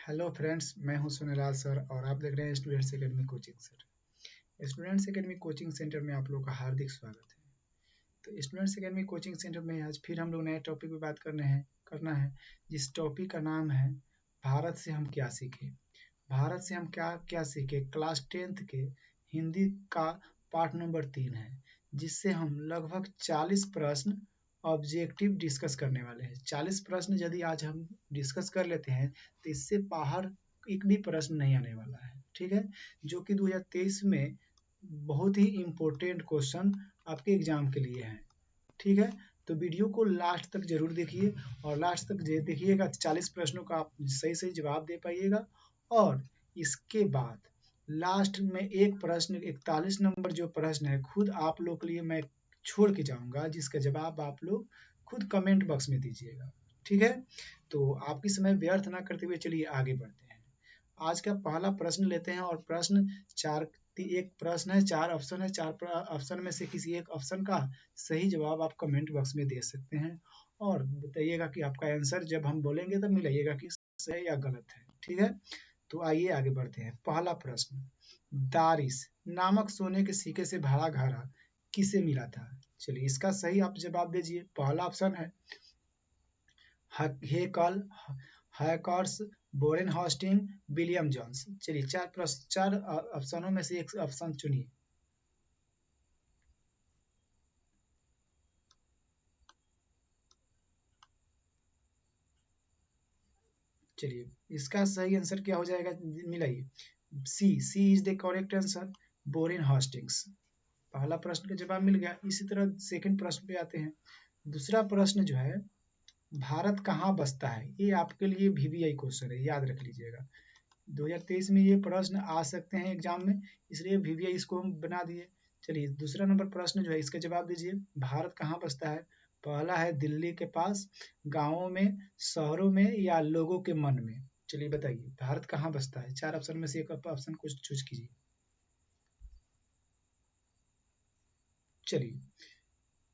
Hello friends, मैं हूं Sunilal sir और आप देख रहे हैं students academy coaching centre. Students academy coaching centre में आप लोगों का हार्दिक स्वागत है। तो स्टूडेंट्स एकेडमी कोचिंग सेंटर में आज फिर हम लोग नए टॉपिक पे बात करना है जिस टॉपिक का नाम है भारत से हम क्या सीखे। भारत से हम क्या क्या सीखे क्लास 10th के हिंदी का पार्ट नंबर 3 है, जिससे हम लगभग 40 प्रश्न ऑब्जेक्टिव डिस्कस करने वाले हैं। 40 प्रश्न यदि आज हम डिस्कस कर लेते हैं तो इससे बाहर एक भी प्रश्न नहीं आने वाला है, ठीक है, जो कि 2023 में बहुत ही इम्पोर्टेंट क्वेश्चन आपके एग्जाम के लिए है। ठीक है, तो वीडियो को लास्ट तक जरूर देखिए और लास्ट तक देखिएगा, 40 प्रश्नों का आप सही सही जवाब दे पाइएगा। और इसके बाद लास्ट में एक प्रश्न 41 नंबर जो प्रश्न है खुद आप लोग के लिए मैं छोड़ के जाऊंगा, जिसका जवाब आप लोग खुद कमेंट बॉक्स में दीजिएगा। ठीक है, तो आपकी समय व्यर्थ ना करते हुए चलिए आगे बढ़ते हैं। आज का पहला प्रश्न लेते हैं और प्रश्न चार एक प्रश्न है, 4 ऑप्शन है, 4 ऑप्शन में से किसी एक ऑप्शन का सही जवाब आप कमेंट बॉक्स में दे सकते हैं और बताइएगा कि आपका आंसर जब हम बोलेंगे तब मिलाइएगा कि सही या गलत है। ठीक है, तो आइए आगे बढ़ते हैं। पहला प्रश्न, दारिस नामक सोने के सिक्के से भरा घड़ा किसे मिला था? चलिए इसका सही आप जवाब दीजिए। पहला ऑप्शन है हेकल, हैकर्स, बोरेन हॉस्टिंग, विलियम जोन्स। चलिए चार ऑप्शनों में से एक ऑप्शन चुनिए। चलिए इसका सही आंसर क्या हो जाएगा, मिलाइए। C is the correct answer, Warren Hastings. पहला प्रश्न का जवाब मिल गया। इसी तरह सेकंड प्रश्न पे आते हैं। दूसरा प्रश्न जो है, भारत कहाँ बसता है? ये आपके लिए वीवीआई क्वेश्चन है, याद रख लीजिएगा। 2023 में ये प्रश्न आ सकते हैं एग्जाम में, इसलिए वीवीआई इसको हम बना दिए। चलिए दूसरा नंबर प्रश्न जो है इसका जवाब दीजिए। भारत कहाँ बसता है? पहला है दिल्ली के पास, गांवों में, शहरों में या लोगों के मन में। चलिए बताइए भारत कहाँ बसता है? 4 ऑप्शन में से एक ऑप्शन को चूज कीजिए। चलिए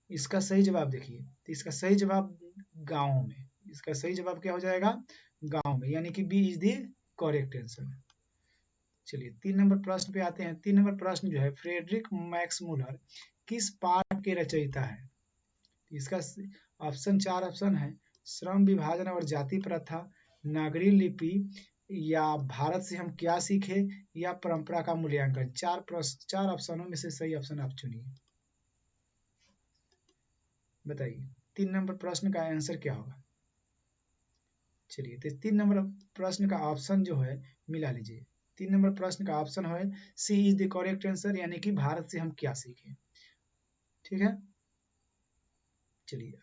इसका सही जवाब देखिए, तो इसका सही जवाब गाँव में। इसका सही जवाब क्या हो जाएगा? गाँव में, यानी कि B is the correct answer. चलिए 3 नंबर प्रश्न पे आते हैं। 3 नंबर प्रश्न जो है, फ्रेडरिक मैक्स मूलर किस पाठ के रचयिता है? इसका ऑप्शन 4 ऑप्शन है, श्रम विभाजन और जाति प्रथा, नागरी लिपि या भारत से हम क्या सीखे या परंपरा का मूल्यांकन। 4 ऑप्शनों में से सही ऑप्शन आप चुनिए। बताइए 3 नंबर प्रश्न का आंसर क्या होगा? चलिए तो 3 नंबर प्रश्न का ऑप्शन जो है मिला लीजिए। 3 नंबर प्रश्न का ऑप्शन है सी इज द करेक्ट आंसर, यानी कि भारत से हम क्या सीखे। ठीक है, चलिए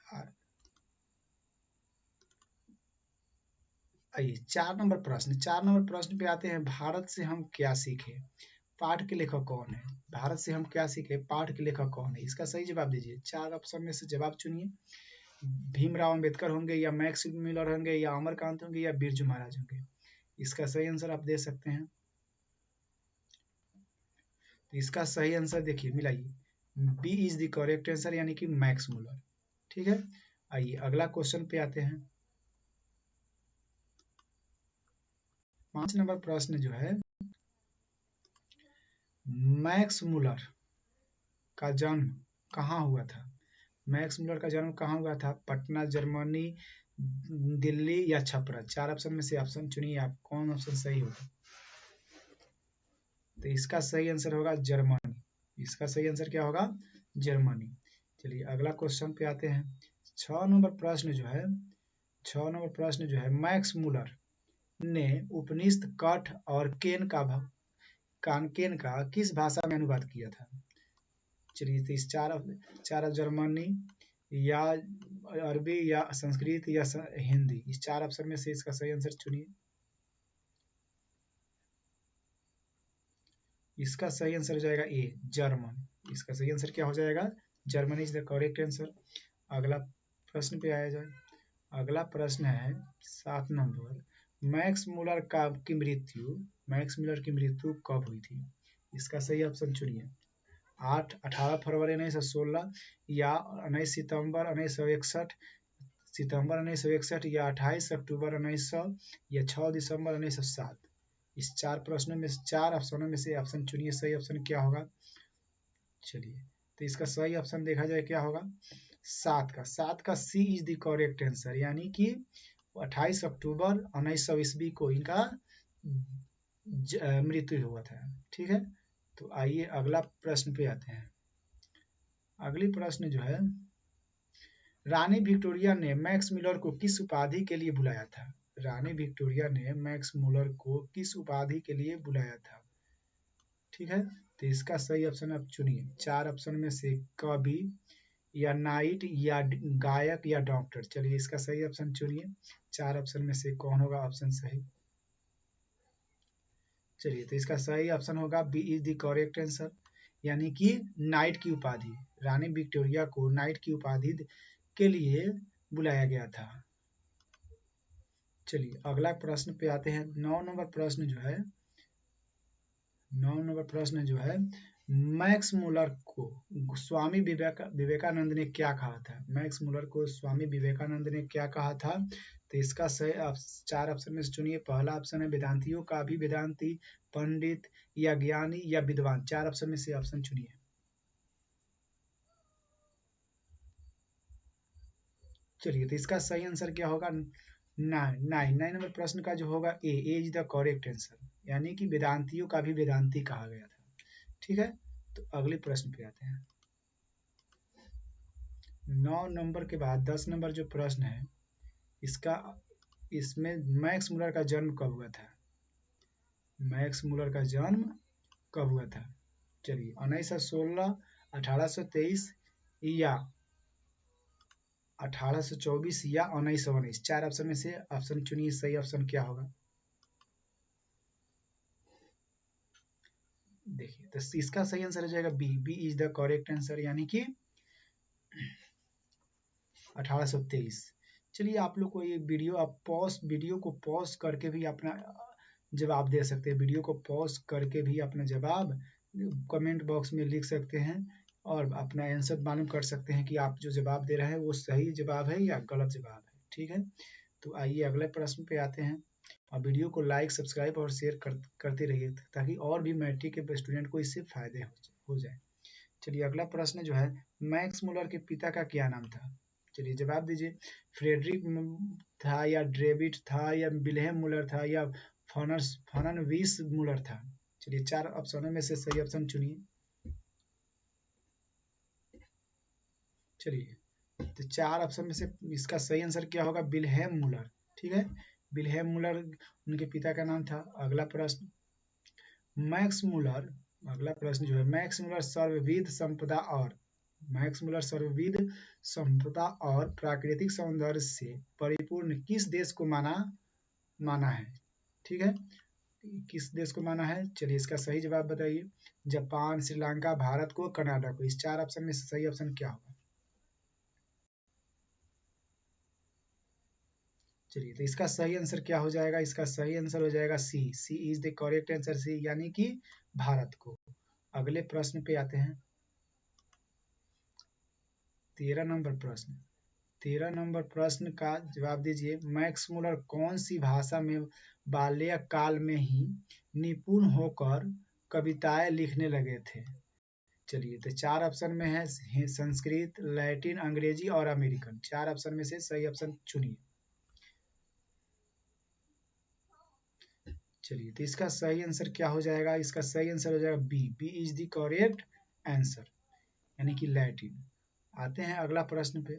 आइए 4 नंबर प्रश्न पे आते हैं। भारत से हम क्या सीखे, पाठ के लेखक कौन है? भारत से हम क्या सीखे, पाठ के लेखक कौन है? इसका सही जवाब दीजिए। 4 ऑप्शन में से जवाब चुनिए। भीमराव अंबेडकर होंगे या मैक्स मिलर होंगे या अमरकांत होंगे या बिरजू महाराज होंगे। इसका सही आंसर आप दे सकते हैं। तो इसका सही आंसर देखिए, मिलाइए। B is the correct answer, यानी कि मैक्स मुलर। ठीक है, आइए अगला क्वेश्चन पे आते हैं। 5 नंबर प्रश्न जो है, मैक्स मुलर का जन्म कहाँ हुआ था? मैक्स मुलर का जन्म कहाँ हुआ था? पटना, जर्मनी, दिल्ली या छपरा। 4 ऑप्शन में से ऑप्शन चुनिए आप, कौन ऑप्शन सही होगा। तो इसका सही आंसर होगा जर्मनी। इसका सही आंसर क्या होगा? जर्मनी। चलिए अगला क्वेश्चन पे आते हैं। 6 नंबर प्रश्न जो है, मैक्स मुलर ने उपनिषद कठ और केन का किस भाषा में अनुवाद किया था? चलिए तो इस चार जर्मनी या अरबी या संस्कृत या हिंदी, इस 4 ऑप्शन में से इसका सही आंसर चुनिए। इसका सही आंसर हो जाएगा ए, जर्मन। इसका सही आंसर क्या हो जाएगा? Germany is the correct answer. अगला प्रश्न पे आया जाए। अगला प्रश्न है 7 नंबर, मैक्स मुलर की मृत्यु कब हुई थी? इसका सही ऑप्शन चुनिए। 18 फरवरी 1916 या 19 सितंबर 1961, सितंबर 1961 या 28 अक्टूबर 1900 या 6 दिसंबर 1907। इस 4 प्रश्नों में, 4 ऑप्शनों में से ऑप्शन चुनिए, सही ऑप्शन क्या होगा। चलिए, तो इसका सही ऑप्शन देखा जाए क्या होगा, 7 का सी इज द करेक्ट आंसर, यानी कि 28 अक्टूबर 1900 ईस्वी को इनका मृत्यु हुआ था। ठीक है, तो आइए अगला प्रश्न पे आते हैं। अगली प्रश्न जो है, रानी विक्टोरिया ने मैक्स मुलर को किस उपाधि के लिए बुलाया था। रानी विक्टोरिया ने मैक्स मुलर को किस उपाधि के लिए बुलाया था। ठीक है, तो इसका सही ऑप्शन आप चुनिए। 4 ऑप्शन में से कवि या नाइट या गायक या डॉक्टर। चलिए, इसका सही ऑप्शन चुनिए। 4 ऑप्शन में से कौन होगा ऑप्शन सही। चलिए, तो इसका सही ऑप्शन होगा B is the correct answer, यानी कि नाइट की उपाधि। रानी विक्टोरिया को नाइट की उपाधि के लिए बुलाया गया था। चलिए, अगला प्रश्न पे आते हैं। 9 नंबर प्रश्न जो है, 9 नंबर प्रश्न जो है, मैक्स मुलर को स्वामी विवेकानंद ने क्या कहा था। मैक्स मुलर को स्वामी विवेकानंद ने क्या कहा था। तो इसका सही 4 ऑप्शन में से चुनिए। पहला ऑप्शन है वेदांतियों का भी वेदांती, पंडित या ज्ञानी या विद्वान। 4 ऑप्शन में से ऑप्शन चुनिए। चलिए, तो इसका सही आंसर क्या होगा, 9 नंबर प्रश्न का जो होगा ए इज द करेक्ट आंसर, यानी कि वेदांतियों का भी वेदांती कहा गया था। ठीक है, तो अगले प्रश्न पे आते हैं। 9 नंबर के बाद 10 नंबर जो प्रश्न है, इसमें मैक्स मुलर का जन्म कब हुआ था। मैक्स मुलर का जन्म कब हुआ था। चलिए, 1916, 1823 या 1824 या 1919। 4 ऑप्शन में से ऑप्शन चुनिए, सही ऑप्शन क्या होगा। देखिए, तो इसका सही आंसर हो जाएगा B is the correct answer, यानी कि 1823। चलिए, आप लोग को ये वीडियो को पॉज करके भी अपना जवाब दे सकते हैं। वीडियो को पॉज करके भी अपना जवाब कमेंट बॉक्स में लिख सकते हैं और अपना आंसर मालूम कर सकते हैं कि आप जो जवाब दे रहे हैं वो सही जवाब है या गलत जवाब है। ठीक है, तो आइए अगले प्रश्न पे आते हैं। और वीडियो को लाइक, सब्सक्राइब और शेयर करते रहिए, ताकि और भी मैट्रिक के स्टूडेंट को इससे फायदे हो जाए। चलिए, अगला प्रश्न जो है, मैक्स मुलर के पिता का क्या नाम था। चलिए, जवाब दीजिए। फ्रेडरिक था या डेविड था या विल्हेम मुलर था या फर्नविस मुलर था। चलिए, 4 ऑप्शनों में से सही ऑप्शन चुनिए। चलिए, तो 4 ऑप्शन में से इसका सही आंसर क्या होगा, विल्हेम मुलर। ठीक है, विल्हेम मुलर उनके पिता का नाम था। अगला प्रश्न, मैक्स मुलर अगला प्रश्न जो है, मैक्स मुलर सर्वविध संपदा और प्राकृतिक सौंदर्य से परिपूर्ण किस देश को माना है। ठीक है, किस देश को माना है। चलिए, इसका सही जवाब बताइए। जापान, श्रीलंका, भारत को, कनाडा को। इस 4 ऑप्शन में से सही ऑप्शन क्या होगा। चलिए, तो इसका सही आंसर क्या हो जाएगा। इसका सही आंसर हो जाएगा सी इज द करेक्ट आंसर, सी, यानी कि भारत को। अगले प्रश्न पे आते हैं। 13 नंबर प्रश्न, 13 नंबर प्रश्न का जवाब दीजिए। मैक्स मुलर कौन सी भाषा में बाल्यकाल में ही निपुण होकर कविताएं लिखने लगे थे। चलिए, तो 4 ऑप्शन में है संस्कृत, लैटिन, अंग्रेजी और अमेरिकन। 4 ऑप्शन में से सही ऑप्शन चुनिए। चलिए, तो इसका सही आंसर क्या हो जाएगा। इसका सही आंसर हो जाएगा B is the correct answer, यानी कि लैटिन। आते हैं अगला प्रश्न पे।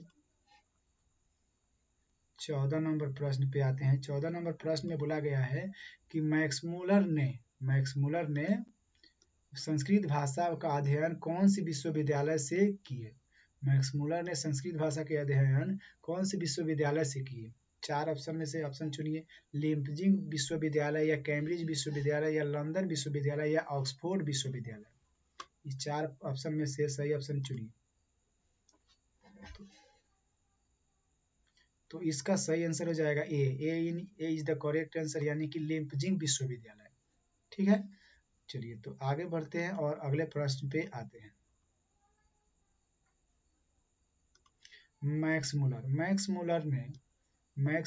14 नंबर प्रश्न पे आते हैं। 14 नंबर प्रश्न में बोला गया है कि मैक्स मुलर ने संस्कृत भाषा का अध्ययन कौन सी विश्वविद्यालय से किए। मैक्स मुलर ने संस्कृत भाषा के अध्ययन कौन सी विश्वविद्यालय से किए। 4 ऑप्शन में से ऑप्शन चुनिए। लिम्पजिंग विश्वविद्यालय या कैम्ब्रिज विश्वविद्यालय या लंदन विश्वविद्यालय या ऑक्सफोर्ड विश्वविद्यालय। इस 4 ऑप्शन में से सही ऑप्शन चुनिए। तो इसका सही आंसर हो जाएगा ए इज द करेक्ट आंसर, यानी कि लिम्पजिंग विश्वविद्यालय। ठीक है, चलिए, तो आगे बढ़ते हैं और अगले प्रश्न पे आते हैं। मैक्स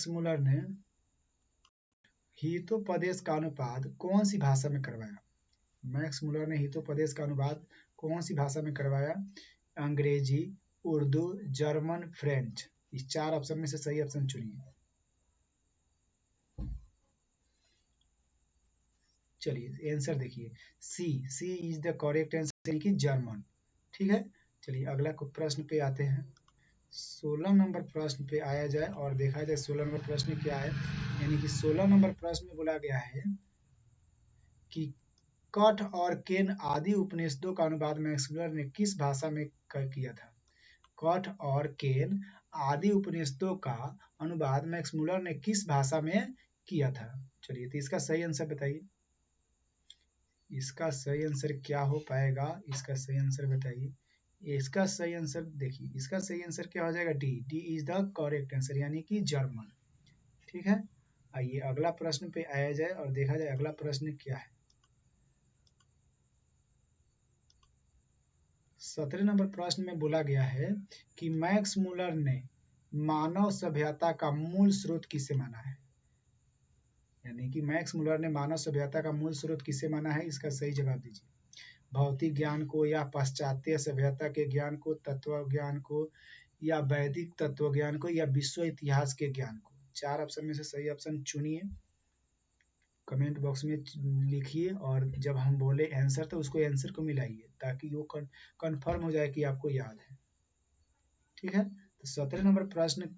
मूलर ने हितोपदेश का अनुवाद कौन सी भाषा में करवाया? मैक्स मूलर ने हितोपदेश का अनुवाद कौन सी भाषा में करवाया? अंग्रेजी, उर्दू, जर्मन, फ्रेंच। इस 4 ऑप्शन में से सही ऑप्शन चुनिए। चलिए आंसर देखिए, सी इज द करेक्ट आंसर, यानी कि जर्मन। ठीक है, चलिए अगला प्रश्न पे आते हैं। 16 नंबर प्रश्न पे आया जाए और देखा जाए 16 नंबर प्रश्न क्या है। यानी कि 16 नंबर प्रश्न में बोला गया है कि कठ और केन आदि उपनिषदों का अनुवाद मैक्स मूलर ने किस भाषा में किया था? कठ और केन आदि उपनिषदों का अनुवाद मैक्स मूलर ने किस भाषा में किया था? चलिए तो इसका सही आंसर बताइए। इसका सही आंसर क्या हो पाएगा? इसका सही आंसर बताइए। इसका सही आंसर देखिए, इसका सही आंसर क्या हो जाएगा? D is the correct answer, यानी कि जर्मन। ठीक है, आइए अगला प्रश्न पे आया जाए और देखा जाए अगला प्रश्न क्या है। 17 नंबर प्रश्न में बोला गया है कि मैक्स मूलर ने मानव सभ्यता का मूल स्रोत किसे माना है? यानी कि मैक्स मूलर ने मानव सभ्यता का मूल स्रोत किसे माना है? इसका सही जवाब दीजिए। भौतिक ज्ञान को, या पाश्चात्य सभ्यता के ज्ञान को, तत्व ज्ञान को, या वैदिक तत्व ज्ञान को, या विश्व इतिहास के ज्ञान को। 4 ऑप्शन में से सही ऑप्शन चुनिए, कमेंट बॉक्स में लिखिए और जब हम बोले आंसर तो उसको आंसर को मिलाइए ताकि वो कंफर्म हो जाए कि आपको याद है। ठीक है, तो 17 नंबर प्रश्न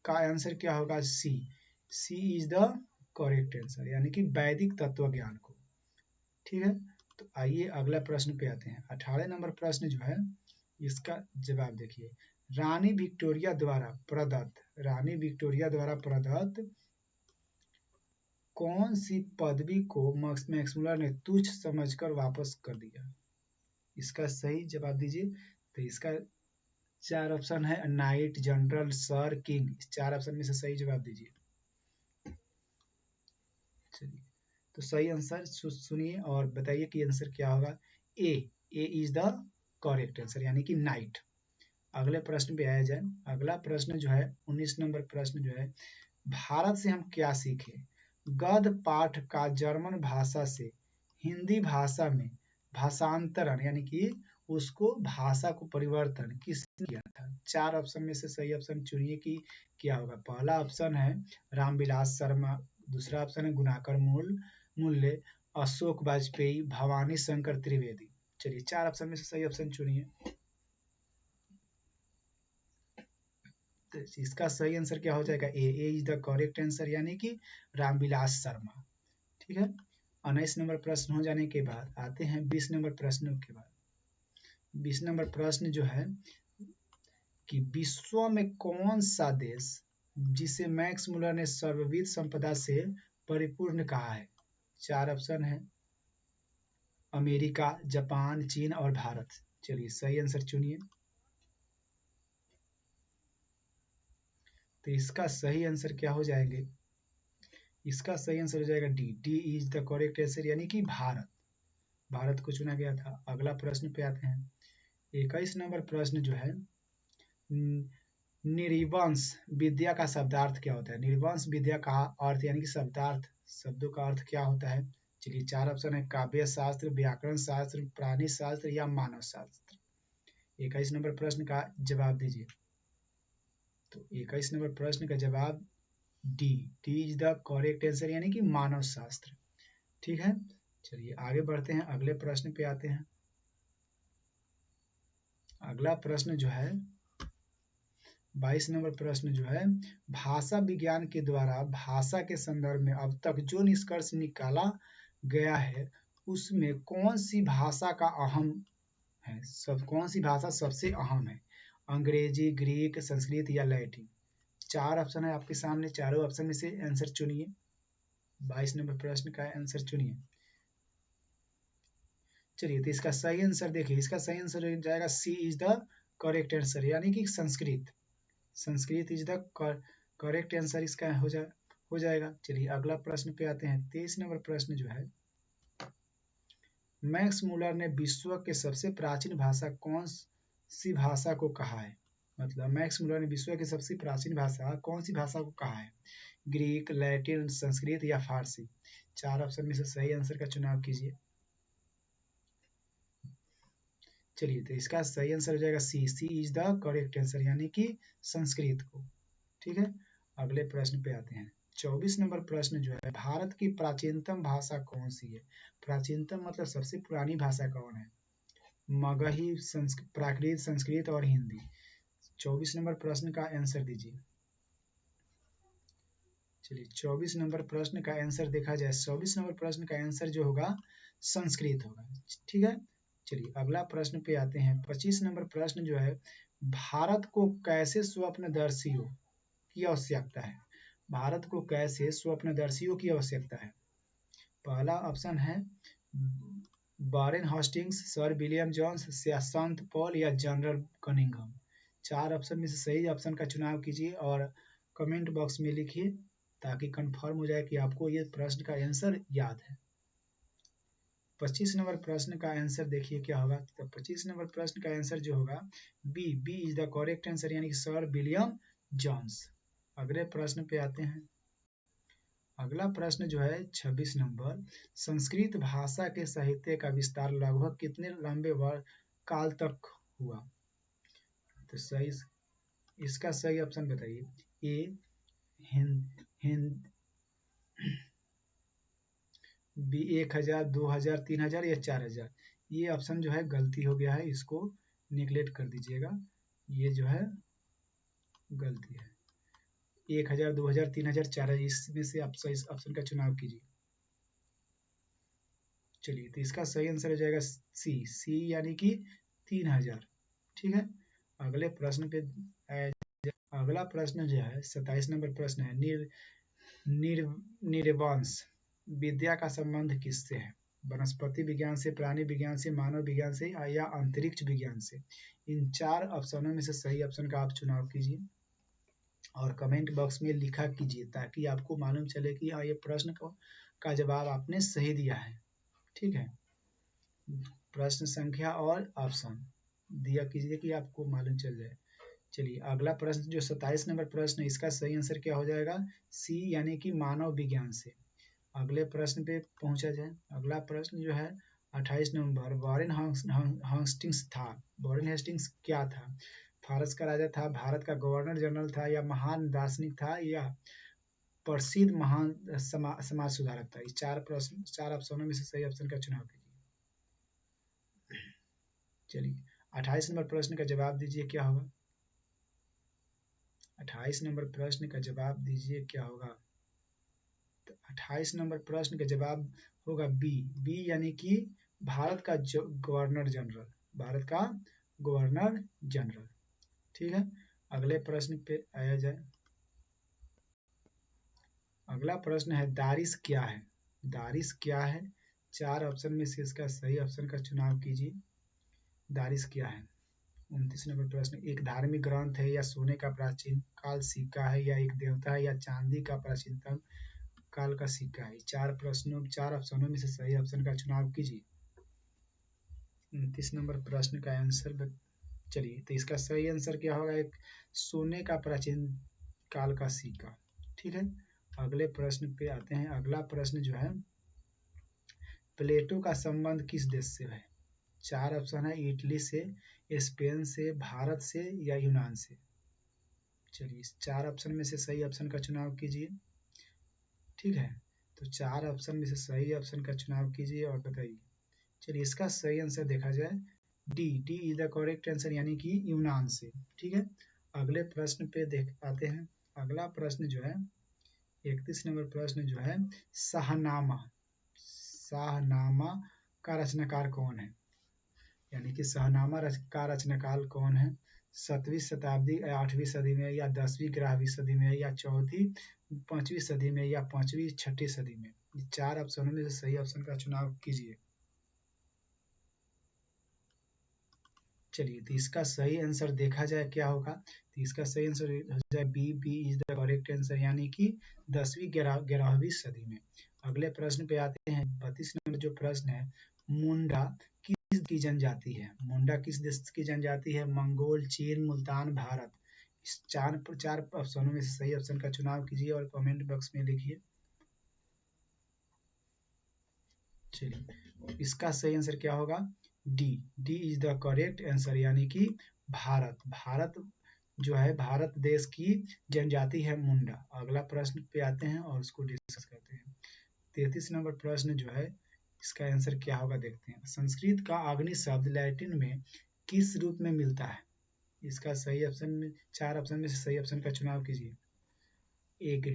का आंसर क्या होगा? सी इज द करेक्ट आंसर, यानी कि वैदिक तत्व ज्ञान को। ठीक है, तो आइए अगला प्रश्न पे आते हैं। 18 नंबर प्रश्न जो है इसका जवाब देखिए। रानी विक्टोरिया द्वारा प्रदत्त कौन सी पदवी को मैक्स मूलर ने तुच्छ समझकर वापस कर दिया? इसका सही जवाब दीजिए। तो इसका 4 ऑप्शन है, नाइट, जनरल, सर, किंग। इस 4 ऑप्शन में से सही जवाब दीजिए। चलिए तो सही आंसर सुनिए और बताइए कि आंसर क्या होगा। ए इज द करेक्ट आंसर, यानी कि नाइट। अगले प्रश्न पे आया जाए। अगला प्रश्न जो है 19 नंबर प्रश्न जो है, भारत से हम क्या सीखे? गद्य पाठ का जर्मन भाषा से हिंदी भाषा में भाषांतरण, यानी कि उसको भाषा को परिवर्तन किसने किया था? 4 ऑप्शन में से सही ऑप्शन चुनिए कि क्या होगा। पहला ऑप्शन है रामविलास शर्मा, दूसरा ऑप्शन है गुणाकर मूल्य, अशोक वाजपेयी, भवानी शंकर त्रिवेदी। चलिए 4 ऑप्शन में से सही ऑप्शन चुनिए। तो इसका सही आंसर क्या हो जाएगा? ए इज द करेक्ट आंसर, यानी कि रामविलास शर्मा। ठीक है, 19 नंबर प्रश्न हो जाने के बाद आते हैं 20 नंबर प्रश्न के बाद। 20 नंबर प्रश्न जो है कि विश्व में कौन सा देश जिसे मैक्स मूलर ने सर्वविध संपदा से परिपूर्ण कहा है? 4 ऑप्शन है, अमेरिका, जापान, चीन और भारत। चलिए सही आंसर चुनिए। तो इसका सही आंसर क्या हो जाएंगे? इसका सही आंसर हो जाएगा D is the correct answer, यानी कि भारत को चुना गया था। अगला प्रश्न पे आते हैं। 21 नंबर प्रश्न जो है, निर्वंश विद्या का शब्दार्थ क्या होता है? निर्वंश विद्या का अर्थ, यानी कि शब्दार्थ, शब्दों का अर्थ क्या होता है? चलिए 4 ऑप्शन है, काव्य शास्त्र, व्याकरण शास्त्र, प्राणी शास्त्र या मानव शास्त्र। 21 नंबर प्रश्न का जवाब दीजिए। तो 21 नंबर प्रश्न का जवाब D is the correct answer, यानी कि मानव शास्त्र। ठीक है, चलिए आगे बढ़ते हैं, अगले प्रश्न पे आते हैं। अगला प्रश्न जो है 22 नंबर प्रश्न जो है, भाषा विज्ञान के द्वारा भाषा के संदर्भ में अब तक जो निष्कर्ष निकाला गया है उसमें कौन सी भाषा का अहम है? कौन सी भाषा सबसे अहम है? अंग्रेजी, ग्रीक, संस्कृत या लैटिन। 4 ऑप्शन है आपके सामने, चारों ऑप्शन में से आंसर चुनिए। 22 नंबर प्रश्न का आंसर चुनिए। चलिए तो इसका सही आंसर देखिए, इसका सही आंसर हो जाएगा सी इज द करेक्ट आंसर, यानी कि Sanskrit is the correct answer इसका हो जाएगा। चलिए अगला प्रश्न पे आते हैं। 23 नंबर प्रश्न जो है, मैक्स मूलर ने विश्व के सबसे प्राचीन भाषा कौन सी भाषा को कहा है? मतलब मैक्स मुलर ने विश्व की सबसे प्राचीन भाषा कौन सी भाषा को कहा है? ग्रीक, लैटिन, संस्कृत या फारसी? 4 ऑप्शन में से सही आंसर का चुनाव कीजिए। चलिए, तो इसका सही आंसर हो जाएगा सी इज द करेक्ट आंसर, यानी कि संस्कृत को। ठीक है, अगले प्रश्न पे आते हैं। 24 नंबर प्रश्न जो है, भारत की प्राचीनतम भाषा कौन सी है? प्राचीनतम मतलब सबसे पुरानी भाषा कौन है? मगही, प्राकृत, संस्कृत और हिंदी। 24 नंबर प्रश्न का आंसर दीजिए। चलिए, 24 नंबर प्रश्न का आंसर देखा जाए, 24 नंबर प्रश्न का आंसर जो होगा संस्कृत होगा। ठीक है, चलिए अगला प्रश्न पे आते हैं। 25 नंबर प्रश्न जो है, भारत को कैसे स्वप्नदर्शियों की आवश्यकता है? भारत को कैसे स्वप्नदर्शियों की आवश्यकता है? पहला ऑप्शन है वारेन हॉस्टिंग्स, सर विलियम जोन्स या संत पॉल या जनरल कनिंघम। 4 ऑप्शन में से सही ऑप्शन का चुनाव कीजिए और कमेंट बॉक्स में लिखिए, ताकि कंफर्म हो जाए कि आपको ये प्रश्न का आंसर याद है। 25 नंबर प्रश्न का आंसर देखिए क्या होगा। तो 25 नंबर प्रश्न का आंसर जो होगा B is the correct answer, यानी कि सर विलियम जॉन्स। अगले प्रश्न पे आते हैं। अगला प्रश्न जो है 26 नंबर, संस्कृत भाषा के साहित्य का विस्तार लगभग कितने लंबे काल तक हुआ? तो सही, इसका सही ऑप्शन बताइए। ए हिंद हिंद बी 1000, 2000, 3000 या 4000? ये ऑप्शन जो है गलती हो गया है, इसको निगलेक्ट कर दीजिएगा, ये जो है गलती है। 1000, 2000, 3000, 4000, इसमें से आप सही ऑप्शन का चुनाव कीजिए। चलिए, तो इसका सही आंसर हो जाएगा सी यानी कि 3000। ठीक है, अगले प्रश्न पे अगला प्रश्न जो है 27 नंबर प्रश्न है, निर्वंश विद्या का संबंध किससे है? वनस्पति विज्ञान से, प्राणी विज्ञान से, मानव विज्ञान से या अंतरिक्ष विज्ञान से? इन 4 ऑप्शनों में से सही ऑप्शन का आप चुनाव कीजिए और कमेंट बॉक्स में लिखा कीजिए, ताकि आपको मालूम चले कि हाँ, ये प्रश्न का जवाब आपने सही दिया है। ठीक है, प्रश्न संख्या और ऑप्शन दिया कीजिए कि आपको मालूम चल जाए। चलिए, अगला प्रश्न जो 27 नंबर प्रश्न है, इसका सही आंसर क्या हो जाएगा? सी यानी कि मानव विज्ञान से। अगले प्रश्न पे पहुंचा जाए। अगला प्रश्न जो है 28 नंबर, वॉरेन हेस्टिंग्स था, वॉरेन हेस्टिंग्स क्या था? फारस का राजा था, भारत का गवर्नर जनरल था या महान दार्शनिक था या प्रसिद्ध महान समाज सुधारक था? इस 4 ऑप्शनों में से सही ऑप्शन का चुनाव कीजिए। चलिए, 28 नंबर प्रश्न का जवाब दीजिए क्या होगा? 28 नंबर प्रश्न का जवाब दीजिए क्या होगा? तो 28 नंबर प्रश्न का जवाब होगा बी यानी कि भारत का गवर्नर जनरल, भारत का गवर्नर जनरल। ठीक है, अगले प्रश्न पे आया जाए। अगला प्रश्न है, दारिश क्या है? दारिश क्या है? 4 ऑप्शन में से इसका सही ऑप्शन का चुनाव कीजिए। दारिश क्या है? 29 नंबर प्रश्न, एक धार्मिक ग्रंथ है या सोने का प्राचीन काल सिक्का है या एक देवता है या चांदी का प्राचीनतम काल का सिक्का है? 4 ऑप्शनों में से सही ऑप्शन का चुनाव कीजिए। 29 नंबर प्रश्न का आंसर चलिए, तो इसका सही आंसर क्या होगा? एक सोने का प्राचीन काल का सिक्का। ठीक है, अगले प्रश्न पे आते हैं। अगला प्रश्न जो है, प्लेटो का संबंध किस देश से है? 4 ऑप्शन है, इटली से, स्पेन से, भारत से या यूनान से? चलिए, इस 4 ऑप्शन में से सही ऑप्शन का चुनाव कीजिए। ठीक है, तो 4 ऑप्शन में से सही ऑप्शन का चुनाव कीजिए और बताइए। चलिए, इसका सही आंसर देखा जाए D is the correct answer, यानी कि यूनान से। ठीक है, अगले प्रश्न पे देख आते हैं। अगला प्रश्न जो है 31 नंबर प्रश्न जो है, शाहनामा शाहनामा का रचनाकार कौन है? यानी कि शाहनामा का रचनाकार कौन है? 7वीं शताब्दी, 8वीं सदी में या 10वीं 11वीं सदी में या चौथी 5वीं सदी में या 5वीं 6ठी सदी में? 4 ऑप्शनों में से सही ऑप्शन का चुनाव कीजिए। चलिए, तो इसका सही आंसर देखा जाए क्या होगा। तो इसका सही आंसर हो जाए B is the correct answer, यानी कि 10वीं 11वीं सदी में। अगले प्रश्न पे आते हैं। 32 नंबर जो प्रश्न है, मुंडा की जनजाति है? मुंडा किस देश की जनजाति है? मंगोल, चीन, मुल्तान, भारत। इस चार ऑप्शनों में से सही ऑप्शन का चुनाव कीजिए और कमेंट बॉक्स में लिखिए। चलिए, इसका सही आंसर क्या होगा? D. D is the correct answer, यानी कि भारत। भारत जो है, भारत देश की जनजाति है मुंडा। अगला प्रश्न पे आते हैं और उसको डिस्कस करते हैं। 33 नंबर प्रश्न जो है, इसका आंसर क्या होगा देखते हैं। संस्कृत का अग्नि शब्द लैटिन में किस रूप में मिलता है? इसका सही ऑप्शन में, चार ऑप्शन में से सही ऑप्शन का चुनाव कीजिए। एक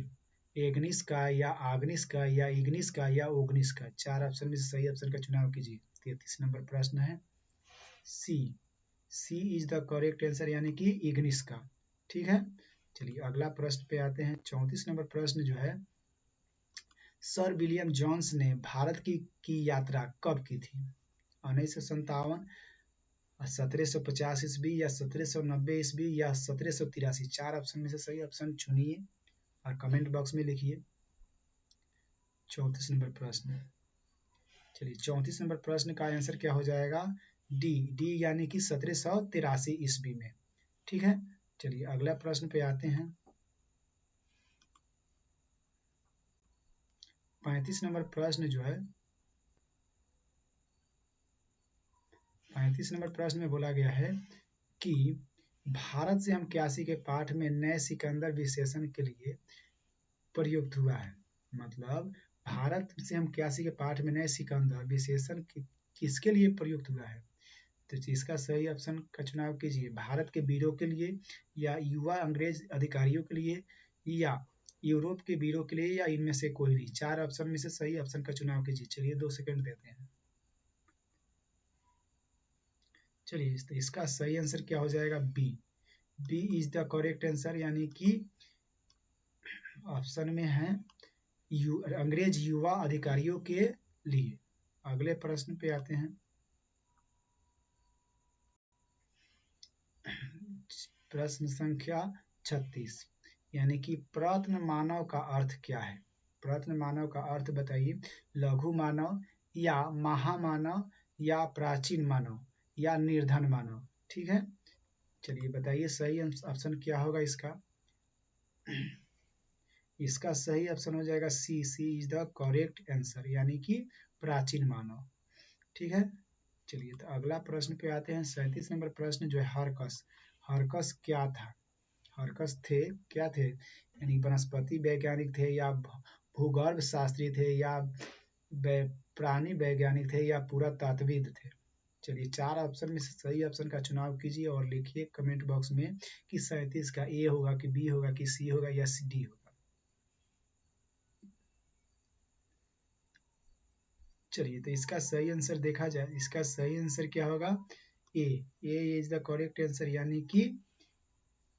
एग्निस का, या आग्निस का, या इग्निस का, या ओग्निस का। चार ऑप्शन में से सही ऑप्शन का चुनाव कीजिए। 33 नंबर प्रश्न है सी। सी इज द करेक्ट आंसर, यानी कि इग्निस का। ठीक है, चलिए अगला प्रश्न पे आते हैं। 34 नंबर प्रश्न जो है, सर विलियम जोन्स ने भारत की यात्रा कब की थी? 1957, 1750 ईस्वी, या 1790 ईस्वी, या 1783। चार ऑप्शन में से सही ऑप्शन चुनिए और कमेंट बॉक्स में लिखिए। 34 नंबर प्रश्न। चलिए, 34 नंबर प्रश्न का आंसर क्या हो जाएगा? डी। डी यानी कि 1783 ईस्वी में। ठीक है, चलिए अगला प्रश्न पे आते हैं। 35 नंबर प्रश्न जो है, 35 नंबर प्रश्न में बोला गया है कि भारत से हम क्यासी के पाठ में नए सिकंदर विशेषण के लिए प्रयुक्त हुआ है। मतलब भारत से हम क्यासी के पाठ में नए सिकंदर विशेषण किसके लिए प्रयुक्त हुआ है? तो इसका सही ऑप्शन का चुनाव कीजिए। भारत के वीरों के लिए, या युवा अंग्रेज अधिकारियों के लिए, या यूरोप के वीरों के लिए, या इनमें से कोई नहीं। चार ऑप्शन में से सही ऑप्शन का चुनाव कीजिए। चलिए 2 सेकंड देते हैं। चलिए, तो इसका सही आंसर क्या हो जाएगा? B. B is the correct answer, यानी कि ऑप्शन में है अंग्रेज युवा अधिकारियों के लिए। अगले प्रश्न पे आते हैं। प्रश्न संख्या 36, यानी कि प्रत्न मानव का अर्थ क्या है? प्रत्न मानव का अर्थ बताइए। लघु मानव, या महामानव, या प्राचीन मानव, या निर्धन मानव। ठीक है, चलिए बताइए सही ऑप्शन क्या होगा इसका। इसका सही ऑप्शन हो जाएगा सी। सी इज द करेक्ट आंसर, यानी कि प्राचीन मानव। ठीक है, चलिए तो अगला प्रश्न पे आते हैं। 37 नंबर प्रश्न जो है, हरकस। हरकस क्या था? हरकस थे क्या थे? यानी वनस्पति वैज्ञानिक थे, या भूगर्भ शास्त्री थे, या प्राणी वैज्ञानिक थे, या पुरातत्वविद थे। चलिए, चार ऑप्शन में से सही ऑप्शन का चुनाव कीजिए और लिखिए कमेंट बॉक्स में कि 37 का ए होगा, कि बी होगा, कि सी होगा, या डी होगा। चलिए, तो इसका सही आंसर देखा जाए, इसका सही आंसर क्या होगा? ए। ए इज द करेक्ट आंसर, यानी कि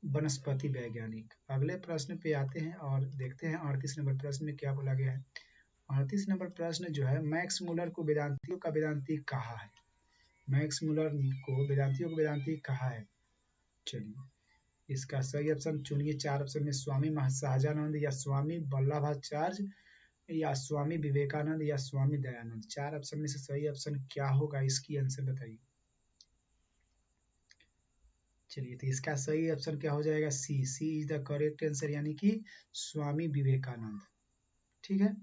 वनस्पति वैज्ञानिक। अगले प्रश्न पे आते हैं और देखते हैं 38 नंबर प्रश्न में क्या बोला गया है। 38 नंबर प्रश्न जो है, मैक्स मुलर को वेदांतियों का वेदांती कहा है? मैक्स मुलर को वेदांतियों को वेदांती कहा है। चलिए, इसका सही ऑप्शन चुनिए। चार ऑप्शन में स्वामी सहजानंद, या स्वामी वल्लभाचार्य, या स्वामी विवेकानंद, या स्वामी दयानंद। चार ऑप्शन में से सही ऑप्शन क्या होगा, इसकी आंसर बताइए। चलिए, तो इसका सही ऑप्शन क्या हो जाएगा? सी। सी इज द करेक्ट आंसर, यानी कि स्वामी विवेकानंद। ठीक है,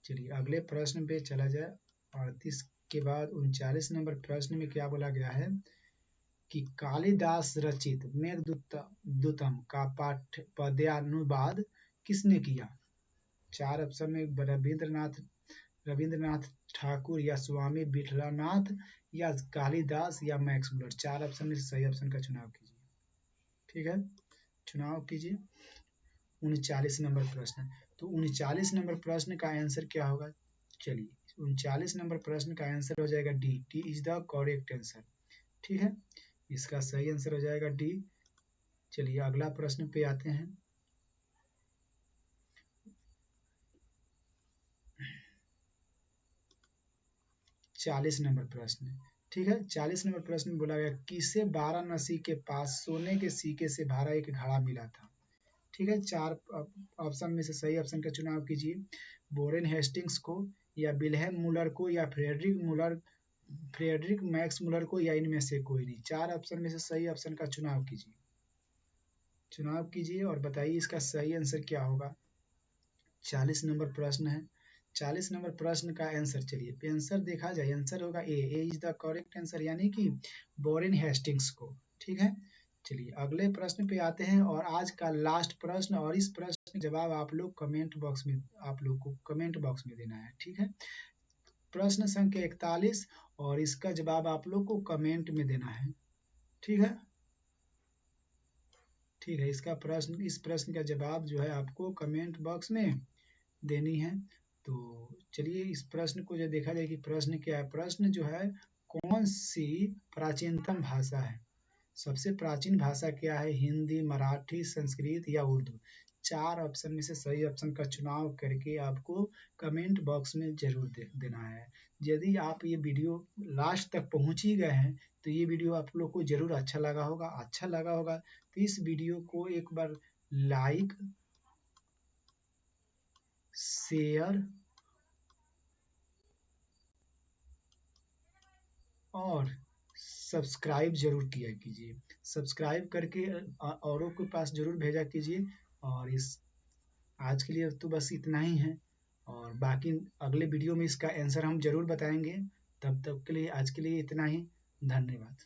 चलिए अगले प्रश्न पे चला जाए। 38 के बाद 39 नंबर प्रश्न में क्या बोला गया है कि कालिदास रचित मेघदूतम का पद्यानुवाद किसने किया? चार ऑप्शन में रविंद्रनाथ ठाकुर, या स्वामी विठलानाथ, या कालिदास, या मैक्स मुलर। चार ऑप्शन में सही ऑप्शन का चुनाव कीजिए। ठीक है, चुनाव कीजिए। 39 नंबर प्रश्न। तो 39 नंबर प्रश्न का आंसर क्या होगा? चलिए, 39 नंबर प्रश्न का आंसर हो जाएगा D. D is the correct answer. ठीक है, इसका सही आंसर हो जाएगा डी। चलिए अगला प्रश्न पे आते हैं। 40 नंबर प्रश्न। ठीक है, 40 नंबर प्रश्न में बोला गया, किसे वाराणसी के पास सोने के सिक्के से भरा एक घड़ा मिला था? ठीक है, चार ऑप्शन में से सही ऑप्शन का चुनाव कीजिए। बोरेन हेस्टिंग्स को, या विल्हेम मुलर को, या फ्रेडरिक मुलर फ्रेडरिक मैक्स मुलर को या इनमें से कोई नहीं। 4 ऑप्शन में से सही ऑप्शन का चुनाव कीजिए और बताइए इसका सही आंसर क्या होगा। 40 नंबर प्रश्न है। 40 नंबर प्रश्न का आंसर, चलिए आंसर देखा जाए, आंसर होगा ए इज द करेक्ट आंसर, यानी कि वॉरेन हेस्टिंग्स को। ठीक है, चलिए अगले प्रश्न पे आते हैं और आज का लास्ट प्रश्न, और इस प्रश्न का जवाब आप लोग को कमेंट बॉक्स में देना है। ठीक है, प्रश्न संख्या 41 और इसका जवाब आप लोग को कमेंट में देना है। ठीक है, इस प्रश्न का जवाब जो है आपको कमेंट बॉक्स में देनी है। तो चलिए इस प्रश्न को जो देखा जाए कि प्रश्न क्या है। प्रश्न जो है, कौन सी प्राचीनतम भाषा है? सबसे प्राचीन भाषा क्या है? हिंदी, मराठी, संस्कृत या उर्दू? 4 ऑप्शन में से सही ऑप्शन का चुनाव करके आपको कमेंट बॉक्स में जरूर देना है। यदि आप ये वीडियो लास्ट तक पहुंच ही गए हैं तो ये वीडियो आप लोग को जरूर अच्छा लगा होगा। तो इस वीडियो को एक बार लाइक, शेयर और सब्सक्राइब जरूर किया कीजिए। सब्सक्राइब करके औरों के पास जरूर भेजा कीजिए। और इस आज के लिए तो बस इतना ही है, और बाकी अगले वीडियो में इसका आंसर हम जरूर बताएंगे। तब तक के लिए आज के लिए इतना ही। धन्यवाद।